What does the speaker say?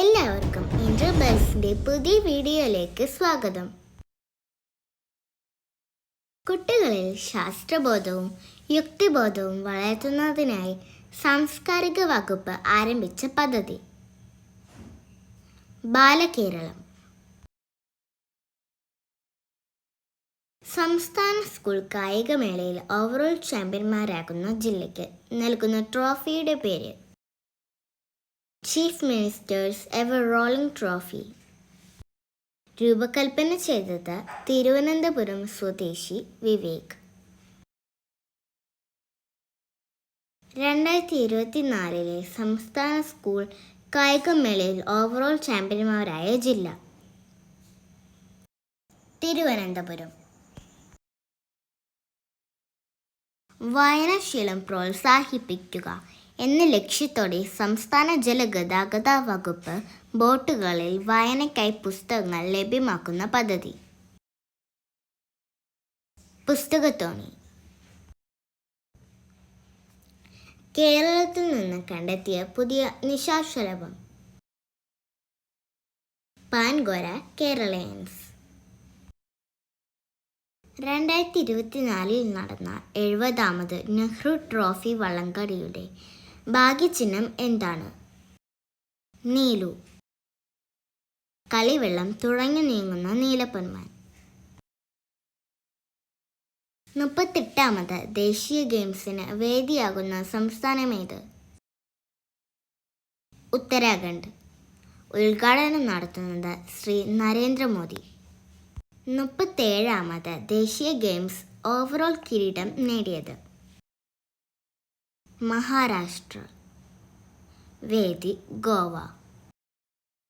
എല്ലാവർക്കും ഇൻട്രോബേഴ്സിന്റെ പുതിയ വീഡിയോയിലേക്ക് സ്വാഗതം. കുട്ടികളിൽ ശാസ്ത്രബോധവും യുക്തിബോധവും വളർത്തുന്നതിനായി സാംസ്കാരിക വകുപ്പ് ആരംഭിച്ച പദ്ധതി ബാലകേരളം. സംസ്ഥാന സ്കൂൾ കായികമേളയിൽ ഓവറോൾ ചാമ്പ്യന്മാരാകുന്ന ജില്ലയ്ക്ക് നൽകുന്ന ട്രോഫിയുടെ പേര് chief ministers ever rolling trophy. രൂപകൽപ്പന ചെയ്തത് തിരുവനന്തപുരം സ്വദേശി വിവേക്. 2024 സംസ്ഥാന സ്കൂൾ കായികമേളയിൽ ഓവറോൾ ചാമ്പ്യന്മാരായ ജില്ല തിരുവനന്തപുരം. വായനാശീലം പ്രോത്സാഹിപ്പിക്കുക എന്ന ലക്ഷ്യത്തോടെ സംസ്ഥാന ജലഗതാഗത വകുപ്പ് ബോട്ടുകളിൽ വായനയ്ക്കായി പുസ്തകങ്ങൾ ലഭ്യമാക്കുന്ന പദ്ധതി പുസ്തകത്തോണി. കേരളത്തിൽ നിന്ന് കണ്ടെത്തിയ പുതിയ നിശാശലഭം പാൻഗോര കേരളയൻസ്. 2024 നടന്ന 70ാമത് നെഹ്റു ട്രോഫി വള്ളംകളിയുടെ ഭാഗ്യചിഹ്നം എന്താണ്? നീലു. കളിവെള്ളം തുഴഞ്ഞു നീങ്ങുന്ന നീലപ്പൊന്മാൻ. 38ാമത് ദേശീയ ഗെയിംസിന് വേദിയാകുന്ന സംസ്ഥാനമേത്? ഉത്തരാഖണ്ഡ്. ഉദ്ഘാടനം നടത്തുന്നത് ശ്രീ നരേന്ദ്രമോദി. 37ാമത് ദേശീയ ഗെയിംസ് ഓവറോൾ കിരീടം നേടിയത്? മഹാരാഷ്ട്ര. വേദി ഗോവ.